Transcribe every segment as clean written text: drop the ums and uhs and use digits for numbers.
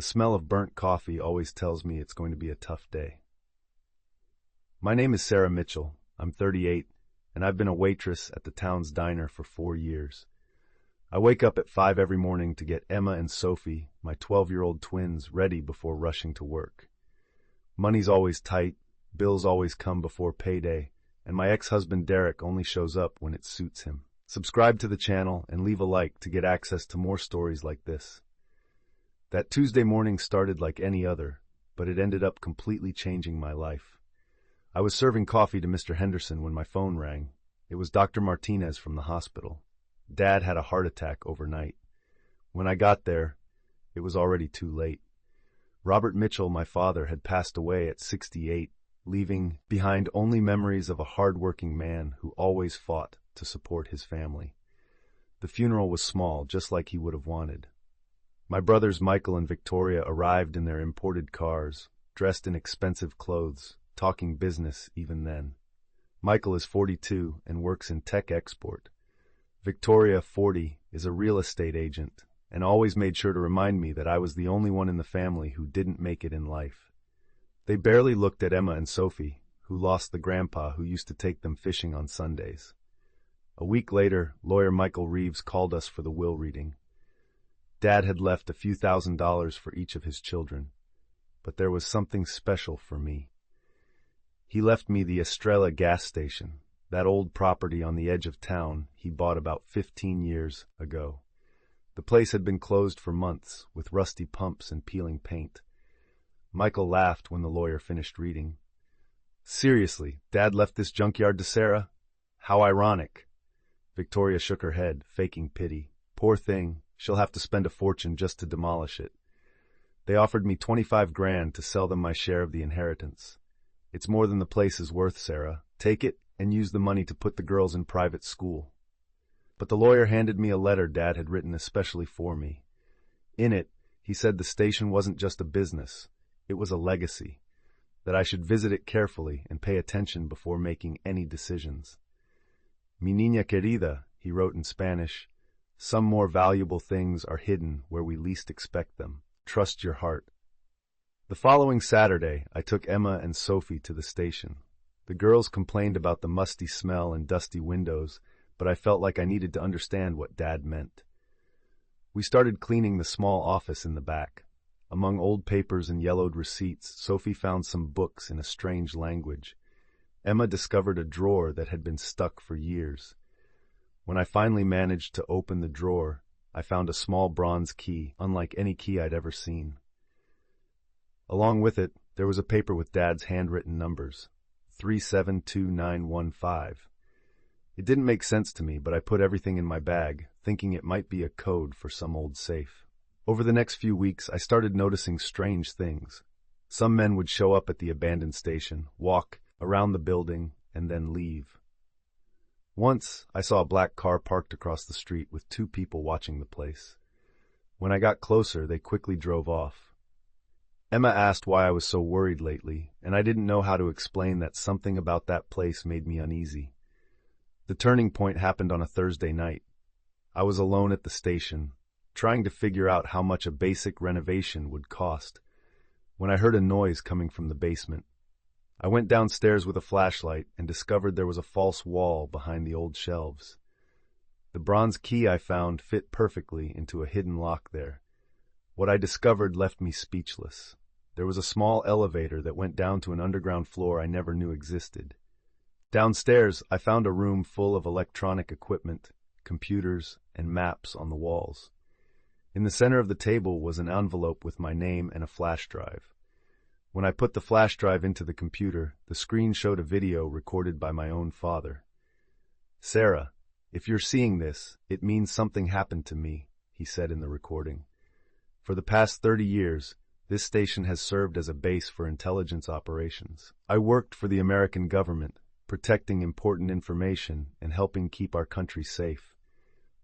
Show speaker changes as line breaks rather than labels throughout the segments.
The smell of burnt coffee always tells me it's going to be a tough day. My name is Sarah Mitchell. I'm 38, and I've been a waitress at the town's diner for 4 years. I wake up at 5 every morning to get Emma and Sophie, my 12-year-old twins, ready before rushing to work. Money's always tight, bills always come before payday, and my ex-husband Derek only shows up when it suits him. Subscribe to the channel and leave a like to get access to more stories like this. That Tuesday morning started like any other, but it ended up completely changing my life. I was serving coffee to Mr. Henderson when my phone rang. It was Dr. Martinez from the hospital. Dad had a heart attack overnight. When I got there, it was already too late. Robert Mitchell, my father, had passed away at 68, leaving behind only memories of a hard-working man who always fought to support his family. The funeral was small, just like he would have wanted. My brothers Michael and Victoria arrived in their imported cars, dressed in expensive clothes, talking business even then. Michael is 42 and works in tech export. Victoria, 40, is a real estate agent and always made sure to remind me that I was the only one in the family who didn't make it in life. They barely looked at Emma and Sophie, who lost the grandpa who used to take them fishing on Sundays. A week later, lawyer Michael Reeves called us for the will reading. Dad had left a few $1,000s for each of his children, but there was something special for me. He left me the Estrella gas station, that old property on the edge of town he bought about 15 years ago. The place had been closed for months, with rusty pumps and peeling paint. Michael laughed when the lawyer finished reading. "Seriously, Dad left this junkyard to Sarah? How ironic." Victoria shook her head, faking pity. "Poor thing, she'll have to spend a fortune just to demolish it. They offered me 25 grand to sell them my share of the inheritance. It's more than the place is worth, Sarah. Take it and use the money to put the girls in private school." But the lawyer handed me a letter Dad had written especially for me. In it, he said the station wasn't just a business, it was a legacy, that I should visit it carefully and pay attention before making any decisions. "Mi niña querida," he wrote in Spanish, "some more valuable things are hidden where we least expect them. Trust your heart." The following Saturday, I took Emma and Sophie to the station. The girls complained about the musty smell and dusty windows, but I felt like I needed to understand what Dad meant. We started cleaning the small office in the back. Among old papers and yellowed receipts, Sophie found some books in a strange language. Emma discovered a drawer that had been stuck for years. When I finally managed to open the drawer, I found a small bronze key, unlike any key I'd ever seen. Along with it, there was a paper with Dad's handwritten numbers, 372915. It didn't make sense to me, but I put everything in my bag, thinking it might be a code for some old safe. Over the next few weeks, I started noticing strange things. Some men would show up at the abandoned station, walk around the building, and then leave. Once, I saw a black car parked across the street with 2 people watching the place. When I got closer, they quickly drove off. Emma asked why I was so worried lately, and I didn't know how to explain that something about that place made me uneasy. The turning point happened on a Thursday night. I was alone at the station, trying to figure out how much a basic renovation would cost, when I heard a noise coming from the basement. I went downstairs with a flashlight and discovered there was a false wall behind the old shelves. The bronze key I found fit perfectly into a hidden lock there. What I discovered left me speechless. There was a small elevator that went down to an underground floor I never knew existed. Downstairs, I found a room full of electronic equipment, computers, and maps on the walls. In the center of the table was an envelope with my name and a flash drive. When I put the flash drive into the computer, the screen showed a video recorded by my own father. "Sarah, if you're seeing this, it means something happened to me," he said in the recording. "For the past 30 years, this station has served as a base for intelligence operations. I worked for the American government, protecting important information and helping keep our country safe.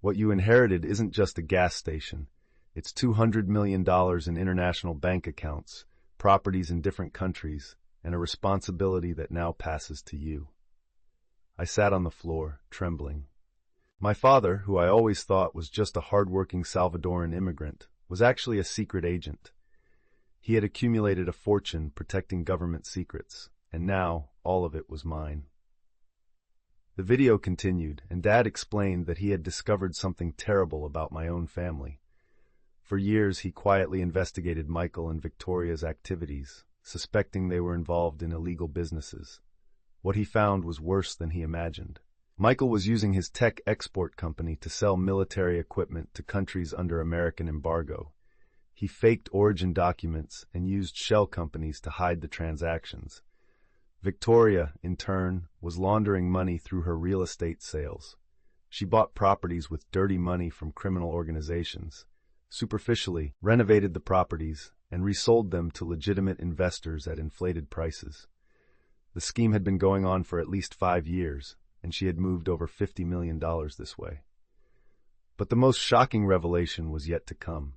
What you inherited isn't just a gas station. It's $200 million in international bank accounts, properties in different countries, and a responsibility that now passes to you." I sat on the floor, trembling. My father, who I always thought was just a hard-working Salvadoran immigrant, was actually a secret agent. He had accumulated a fortune protecting government secrets, and now all of it was mine. The video continued, and Dad explained that he had discovered something terrible about my own family. For years, he quietly investigated Michael and Victoria's activities, suspecting they were involved in illegal businesses. What he found was worse than he imagined. Michael was using his tech export company to sell military equipment to countries under American embargo. He faked origin documents and used shell companies to hide the transactions. Victoria, in turn, was laundering money through her real estate sales. She bought properties with dirty money from criminal organizations, superficially renovated the properties, and resold them to legitimate investors at inflated prices. The scheme had been going on for at least 5 years, and she had moved over $50 million this way. But the most shocking revelation was yet to come.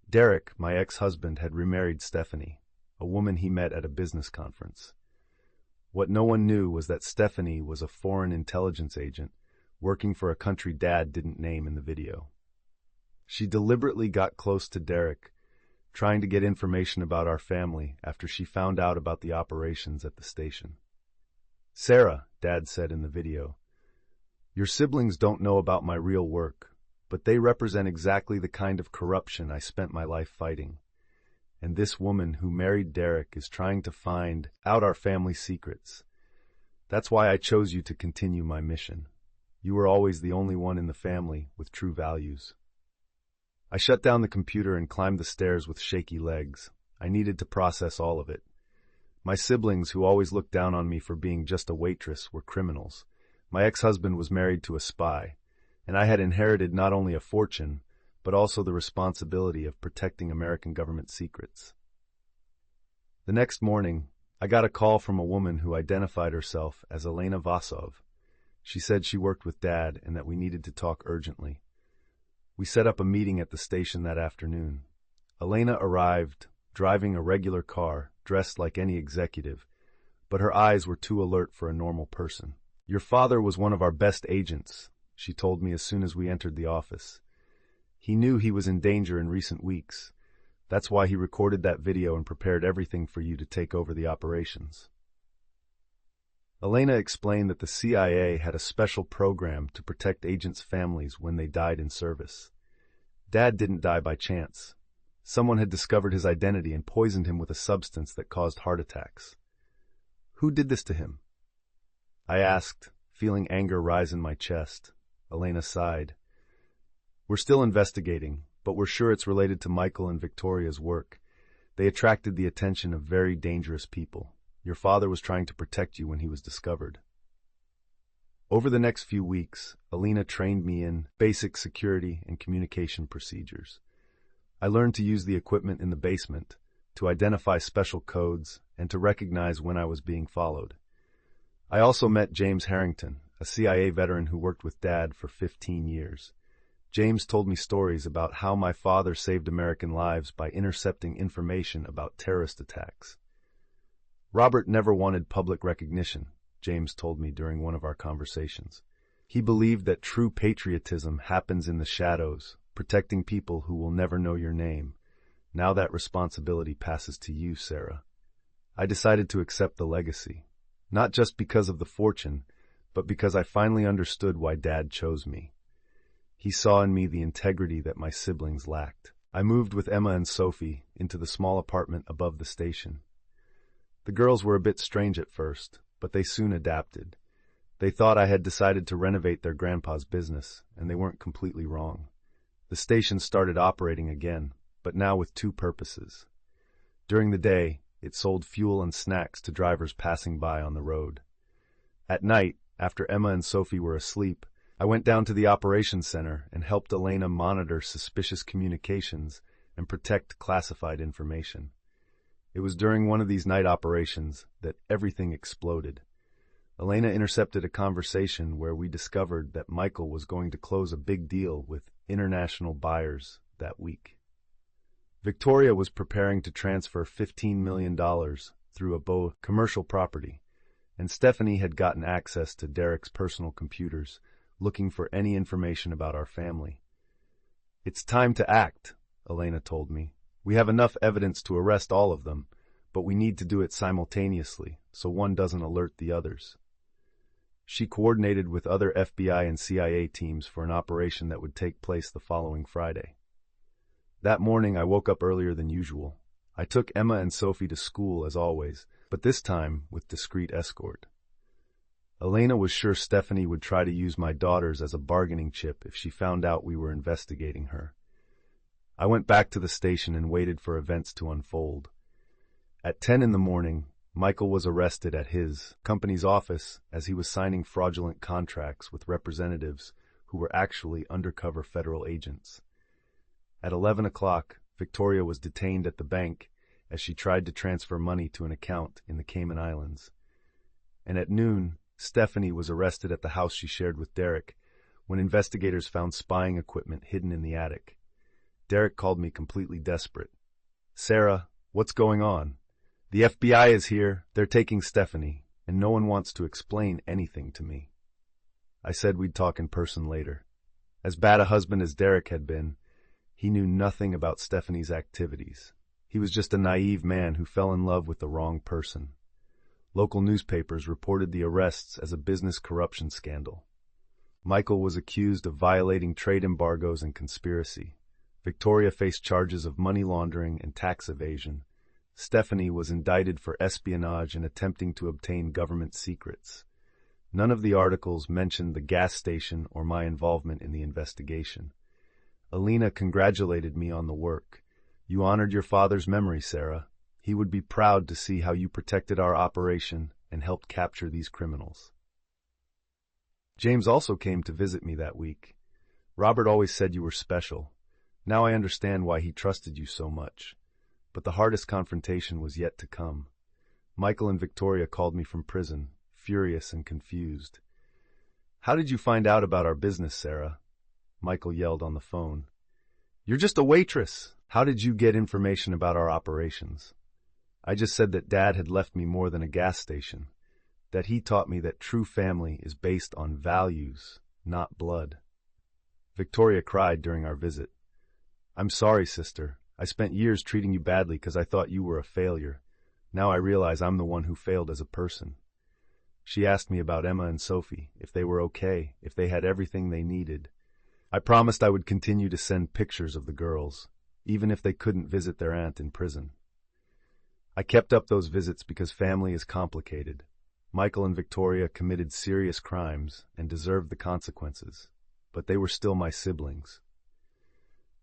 Derek, my ex-husband, had remarried Stephanie, a woman he met at a business conference. What no one knew was that Stephanie was a foreign intelligence agent working for a country Dad didn't name in the video. She deliberately got close to Derek, trying to get information about our family after she found out about the operations at the station. "Sarah," Dad said in the video, "your siblings don't know about my real work, but they represent exactly the kind of corruption I spent my life fighting. And this woman who married Derek is trying to find out our family secrets. That's why I chose you to continue my mission. You were always the only one in the family with true values." I shut down the computer and climbed the stairs with shaky legs. I needed to process all of it. My siblings, who always looked down on me for being just a waitress, were criminals. My ex-husband was married to a spy, and I had inherited not only a fortune, but also the responsibility of protecting American government secrets. The next morning, I got a call from a woman who identified herself as Elena Vasov. She said she worked with Dad and that we needed to talk urgently. We set up a meeting at the station that afternoon. Elena arrived, driving a regular car, dressed like any executive, but her eyes were too alert for a normal person. "Your father was one of our best agents," she told me as soon as we entered the office. "He knew he was in danger in recent weeks. That's why he recorded that video and prepared everything for you to take over the operations." Elena explained that the CIA had a special program to protect agents' families when they died in service. Dad didn't die by chance. Someone had discovered his identity and poisoned him with a substance that caused heart attacks. "Who did this to him?" I asked, feeling anger rise in my chest. Elena sighed. "We're still investigating, but we're sure it's related to Michael and Victoria's work. They attracted the attention of very dangerous people. Your father was trying to protect you when he was discovered." Over the next few weeks, Elena trained me in basic security and communication procedures. I learned to use the equipment in the basement, to identify special codes, and to recognize when I was being followed. I also met James Harrington, a CIA veteran who worked with Dad for 15 years. James told me stories about how my father saved American lives by intercepting information about terrorist attacks. "Robert never wanted public recognition," James told me during one of our conversations. "He believed that true patriotism happens in the shadows, protecting people who will never know your name. Now that responsibility passes to you, Sarah." I decided to accept the legacy, not just because of the fortune, but because I finally understood why Dad chose me. He saw in me the integrity that my siblings lacked. I moved with Emma and Sophie into the small apartment above the station. The girls were a bit strange at first, but they soon adapted. They thought I had decided to renovate their grandpa's business, and they weren't completely wrong. The station started operating again, but now with 2 purposes. During the day, it sold fuel and snacks to drivers passing by on the road. At night, after Emma and Sophie were asleep, I went down to the operations center and helped Elena monitor suspicious communications and protect classified information. It was during one of these night operations that everything exploded. Elena intercepted a conversation where we discovered that Michael was going to close a big deal with international buyers that week. Victoria was preparing to transfer $15 million through a Bow commercial property, and Stephanie had gotten access to Derek's personal computers, looking for any information about our family. "It's time to act," Elena told me. We have enough evidence to arrest all of them, but we need to do it simultaneously, so one doesn't alert the others. She coordinated with other FBI and CIA teams for an operation that would take place the following Friday. That morning, I woke up earlier than usual. I took Emma and Sophie to school as always, but this time with discreet escort. Elena was sure Stephanie would try to use my daughters as a bargaining chip if she found out we were investigating her. I went back to the station and waited for events to unfold. At 10 in the morning, Michael was arrested at his company's office as he was signing fraudulent contracts with representatives who were actually undercover federal agents. At 11 o'clock, Victoria was detained at the bank as she tried to transfer money to an account in the Cayman Islands. And at noon, Stephanie was arrested at the house she shared with Derek when investigators found spying equipment hidden in the attic. Derek called me completely desperate. "Sarah, what's going on? The FBI is here, they're taking Stephanie, and no one wants to explain anything to me." I said we'd talk in person later. As bad a husband as Derek had been, he knew nothing about Stephanie's activities. He was just a naive man who fell in love with the wrong person. Local newspapers reported the arrests as a business corruption scandal. Michael was accused of violating trade embargoes and conspiracy. Victoria faced charges of money laundering and tax evasion. Stephanie was indicted for espionage and attempting to obtain government secrets. None of the articles mentioned the gas station or my involvement in the investigation. Elena congratulated me on the work. "You honored your father's memory, Sarah. He would be proud to see how you protected our operation and helped capture these criminals." James also came to visit me that week. "Robert always said you were special. Now I understand why he trusted you so much." But the hardest confrontation was yet to come. Michael and Victoria called me from prison, furious and confused. "How did you find out about our business, Sarah?" Michael yelled on the phone. "You're just a waitress. How did you get information about our operations?" I just said that Dad had left me more than a gas station, that he taught me that true family is based on values, not blood. Victoria cried during our visit. "I'm sorry, sister. I spent years treating you badly because I thought you were a failure. Now I realize I'm the one who failed as a person." She asked me about Emma and Sophie, if they were okay, if they had everything they needed. I promised I would continue to send pictures of the girls, even if they couldn't visit their aunt in prison. I kept up those visits because family is complicated. Michael and Victoria committed serious crimes and deserved the consequences, but they were still my siblings.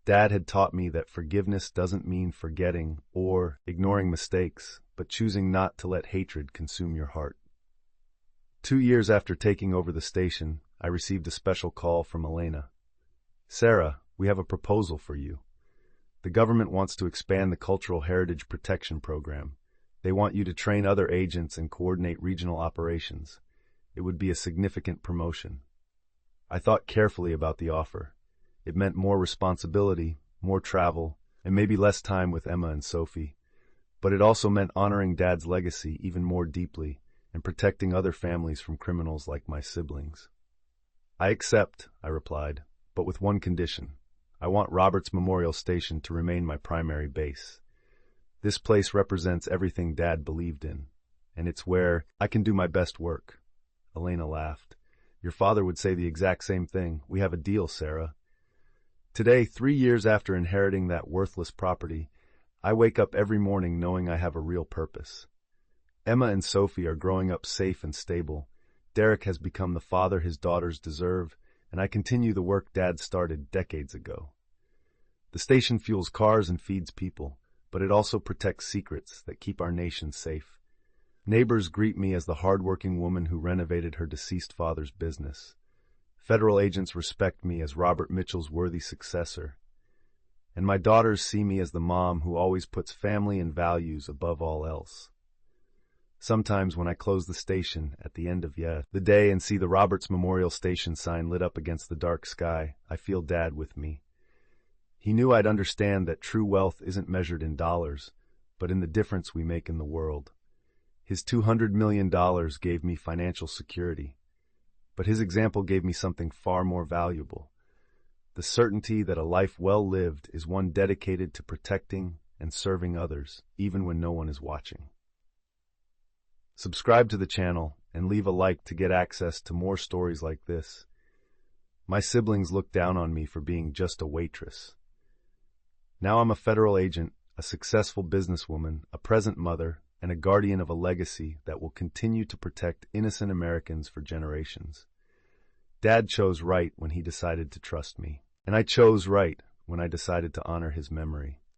Dad had taught me that forgiveness doesn't mean forgetting or ignoring mistakes, but choosing not to let hatred consume your heart. 2 years after taking over the station, I received a special call from Elena. "Sarah, we have a proposal for you. The government wants to expand the Cultural Heritage Protection Program. They want you to train other agents and coordinate regional operations. It would be a significant promotion." I thought carefully about the offer. It meant more responsibility, more travel, and maybe less time with Emma and Sophie. But it also meant honoring Dad's legacy even more deeply and protecting other families from criminals like my siblings. "I accept," I replied, "but with one condition. I want Roberts Memorial Station to remain my primary base. This place represents everything Dad believed in, and it's where I can do my best work." Elena laughed. "Your father would say the exact same thing. We have a deal, Sarah." Today, 3 years after inheriting that worthless property, I wake up every morning knowing I have a real purpose. Emma and Sophie are growing up safe and stable. Derek has become the father his daughters deserve, and I continue the work Dad started decades ago. The station fuels cars and feeds people, but it also protects secrets that keep our nation safe. Neighbors greet me as the hard-working woman who renovated her deceased father's business. Federal agents respect me as Robert Mitchell's worthy successor. And my daughters see me as the mom who always puts family and values above all else. Sometimes when I close the station at the end of the day and see the Roberts Memorial Station sign lit up against the dark sky, I feel Dad with me. He knew I'd understand that true wealth isn't measured in dollars, but in the difference we make in the world. His $200 million gave me financial security, but his example gave me something far more valuable: the certainty that a life well lived is one dedicated to protecting, and serving others, even when no one is watching. Subscribe to the channel and leave a like to get access to more stories like this. My siblings looked down on me for being just a waitress. Now I'm a federal agent, a successful businesswoman, a present mother, and a guardian of a legacy that will continue to protect innocent Americans for generations. Dad chose right when he decided to trust me, and I chose right when I decided to honor his memory.